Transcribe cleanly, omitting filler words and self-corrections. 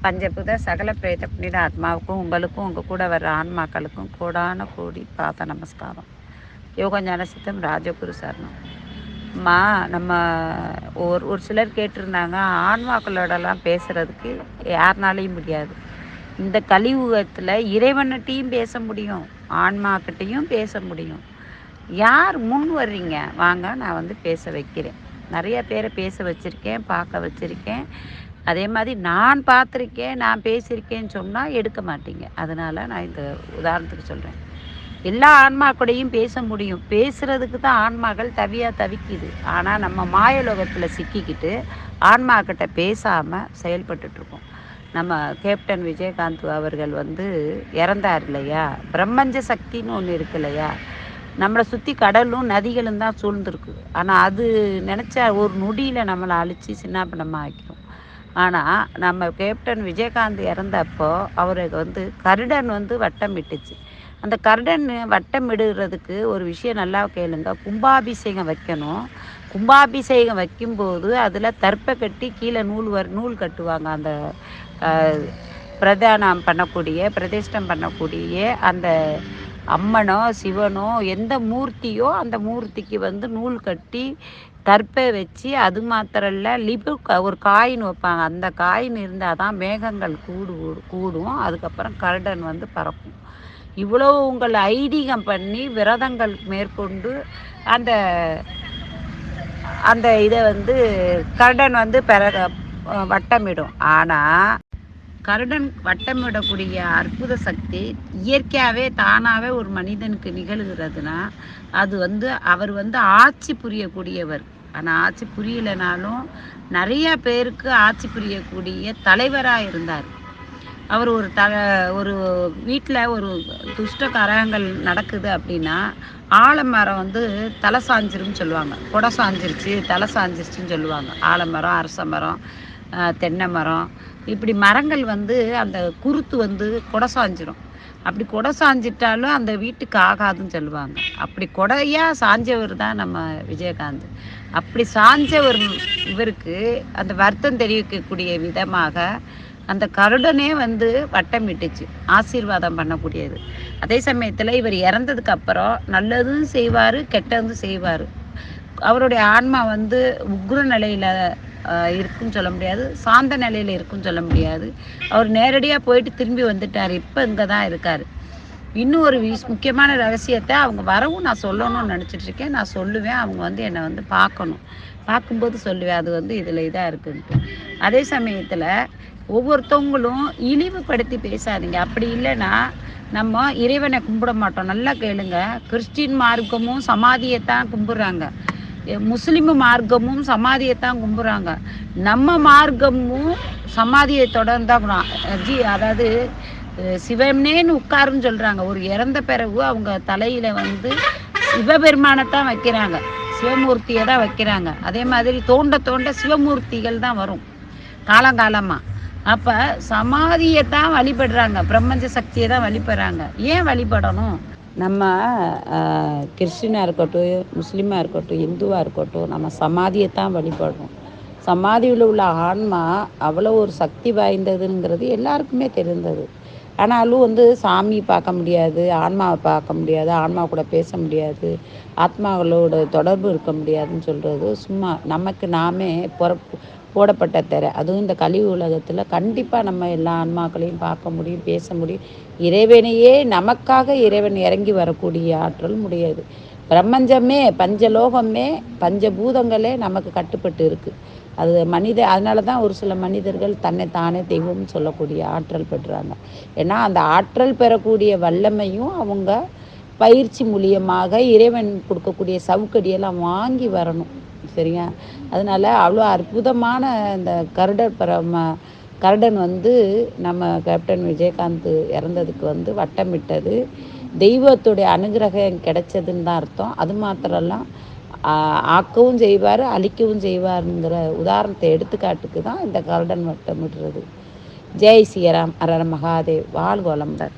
பஞ்சபூத சகல பிரேத புனித ஆத்மாவுக்கும் உங்களுக்கும் உங்கள் கூட வர்ற ஆன்மாக்களுக்கும் கோடான கோடி பாத நமஸ்காரம். யோக ஞான சித்தம் ராஜகுரு சரணம். நம்ம ஒரு சிலர் கேட்டிருந்தாங்க, ஆன்மாக்களோடலாம் பேசுகிறதுக்கு யாருனாலையும் முடியாது. இந்த கலியுகத்தில் இறைவன்கிட்டையும் பேச முடியும், ஆன்மாக்கிட்டையும் பேச முடியும். யார் முன் வர்றீங்க வாங்க, நான் பேச வைக்கிறேன். நிறைய பேரை பேச வச்சுருக்கேன், பார்க்க வச்சுருக்கேன். அதே மாதிரி நான் பார்த்துருக்கேன், நான் பேசியிருக்கேன்னு சொன்னால் எடுக்க மாட்டீங்க. அதனால் நான் இந்த உதாரணத்துக்கு சொல்கிறேன். எல்லா ஆன்மாக்கூடையும் பேச முடியும். பேசுகிறதுக்கு தான் ஆன்மாக்கள் தவிக்குது. ஆனால் நம்ம மாயலோகத்தில் சிக்கிக்கிட்டு ஆன்மாக்கிட்ட பேசாமல் செயல்பட்டுட்ருக்கோம். நம்ம கேப்டன் விஜயகாந்த் அவர்கள் இறந்தார் இல்லையா? பிரம்மஞ்ச சக்தின்னு ஒன்று இருக்கு இல்லையா? நம்மளை சுற்றி கடலும் நதிகளும் தான் சூழ்ந்துருக்கு. ஆனால் அது நினச்சா ஒரு நொடியில் நம்மளை அழித்து சின்னாபின்னமாக ஆக்கிடும். ஆனால் நம்ம கேப்டன் விஜயகாந்த் இறந்தப்போ அவருக்கு கருடன் வட்டம் விட்டுச்சு. அந்த கருடன் வட்டம் விடுறதுக்கு ஒரு விஷயம் நல்லா கேளுங்க. கும்பாபிஷேகம் வைக்கணும். கும்பாபிஷேகம் வைக்கும்போது அதில் தர்ப்பை கட்டி கீழே நூல் கட்டுவாங்க. அந்த பிரதானம் பண்ணக்கூடிய பிரதிஷ்டம் பண்ணக்கூடிய அந்த அம்மனோ சிவனோ எந்த மூர்த்தியோ அந்த மூர்த்திக்கு நூல் கட்டி தர்ப்பை வச்சு, அது மாத்திரம் இல்லை, ஒரு காயின் வைப்பாங்க. அந்த காயின் இருந்தால் தான் மேகங்கள் கூடும். அதுக்கப்புறம் கருடன் பறக்கும். இவ்வளோ உங்கள் ஐதீகம் பண்ணி விரதங்கள் மேற்கொண்டு அந்த அந்த இதை கருடன் வட்டமிடும். ஆனால் கருடன் வட்டமிடக்கூடிய அற்புத சக்தி இயற்கையாகவே தானாகவே ஒரு மனிதனுக்கு நிகழ்கிறதுனா அது அவர் ஆட்சி புரியக்கூடியவர். ஆனால் ஆட்சி புரியலைனாலும் நிறைய பேருக்கு ஆட்சி புரியக்கூடிய தலைவராக இருந்தார். அவர் ஒரு வீட்டில் ஒரு துஷ்ட கரகங்கள் நடக்குது அப்படின்னா ஆலமரம் தலை சாஞ்சிரும்னு சொல்லுவாங்க. கொடை சாஞ்சிருச்சு, தலை சாஞ்சிருச்சுன்னு சொல்லுவாங்க. ஆலமரம், அரச மரம், தென்னை மரம், இப்படி மரங்கள் அந்த குருத்து கொடை சாஞ்சிரும். அப்படி கொடை சாஞ்சிட்டாலும் அந்த வீட்டுக்கு ஆகாதுன்னு சொல்லுவாங்க. அப்படி கொடையாக சாஞ்சவர் தான் நம்ம விஜயகாந்த். அப்படி சாஞ்சவர் இவருக்கு அந்த வருத்தம் தெரிவிக்கக்கூடிய விதமாக அந்த கருடனே வட்டம் விட்டுச்சு, ஆசீர்வாதம் பண்ணக்கூடியது. அதே சமயத்தில் இவர் இறந்ததுக்கு அப்புறம் நல்லதும் செய்வார், கெட்டதும் செய்வார். அவருடைய ஆன்மா உக்ர நிலையில் இருக்குன்னு சொல்ல முடியாது, சாந்த நிலையில் இருக்குன்னு சொல்ல முடியாது. அவர் நேரடியாக போயிட்டு திரும்பி வந்துட்டார். இப்போ இங்கே தான் இருக்கார். இன்னும் ஒரு முக்கியமான ரகசியத்தை அவங்க வரவும் நான் சொல்லணும்னு நினச்சிட்ருக்கேன். நான் சொல்லுவேன். அவங்க என்னை பார்க்கணும். பார்க்கும்போது சொல்லுவேன் அது இதில் இதாக இருக்குன்ட்டு. அதே சமயத்தில் ஒவ்வொருத்தவங்களும் இழிவுபடுத்தி பேசாதீங்க. அப்படி இல்லைன்னா நம்ம இறைவனை கும்பிட மாட்டோம். நல்லா கேளுங்க. கிறிஸ்டின் மார்க்கமும் சமாதியைத்தான் கும்பிட்றாங்க, முஸ்லிம் மார்க்கமும் சமாதியைத்தான் கும்பிட்றாங்க. நம்ம மார்க்கமும் சமாதியை தொடர்ந்தான் அதாவது சிவனேன்னு உட்காருன்னு சொல்கிறாங்க. ஒரு இறந்த பிறகு அவங்க தலையில் சிவபெருமானைத்தான் வைக்கிறாங்க, சிவமூர்த்தியை தான் வைக்கிறாங்க. அதே மாதிரி தோண்ட சிவமூர்த்திகள் தான் வரும் காலங்காலமாக. அப்போ சமாதியை தான் வழிபடுறாங்க, பிரம்மஞ்ச சக்தியை தான் வழிபடுறாங்க. ஏன் வழிபடணும்? நம்ம கிறிஸ்டினாக இருக்கட்டும், முஸ்லீமாக இருக்கட்டும், இந்துவாக இருக்கட்டும், நம்ம சமாதியை தான் வழிபடணும். சமாதியில் உள்ள ஆன்மா அவ்வளோ ஒரு சக்தி வாய்ந்ததுங்கிறது எல்லாருக்குமே தெரிந்தது. ஆனாலும் சாமி பார்க்க முடியாது, ஆன்மாவை பார்க்க முடியாது, ஆன்மா கூட பேச முடியாது, ஆத்மாக்களோட தொடர்பு இருக்க முடியாதுன்னு சொல்கிறது சும்மா நமக்கு நாமே போடப்பட்ட திரை. அதுவும் இந்த கலியுக உலகத்தில் கண்டிப்பாக நம்ம எல்லா ஆன்மாக்களையும் பார்க்க முடியும், பேச முடியும். இறைவனையே நமக்காக இறைவன் இறங்கி வரக்கூடிய ஆற்றல் முடியாது. பிரம்மஞ்சமே, பஞ்சலோகமே, பஞ்சபூதங்களே நமக்கு கட்டுப்பட்டு இருக்குது. அது அதனால தான் ஒரு சில மனிதர்கள் தன்னை தானே தெய்வம்னு சொல்லக்கூடிய ஆற்றல் பெறுறாங்க. ஏன்னா அந்த ஆற்றல் பெறக்கூடிய வல்லமையும் அவங்க பயிற்சி மூலியமாக இறைவன் கொடுக்கக்கூடிய சவுக்கடியெல்லாம் வாங்கி வரணும். சரியா? அதனால் அவ்வளோ அற்புதமான இந்த கருடன் நம்ம கேப்டன் விஜயகாந்த் இறந்ததுக்கு வட்டமிட்டது தெய்வத்துடைய அனுகிரகம் கிடைச்சதுன்னு தான் அர்த்தம். அது மாத்திரம்லாம் ஆக்கவும் செய்வார், அழிக்கவும் செய்வாருங்கிற உதாரணத்தை எடுத்துக்காட்டுக்கு தான் இந்த கருடன் வட்டமிடுறது. ஜெய் ஸ்ரீராம், அரர மகாதேவ், வாழ்க வளமுடன்.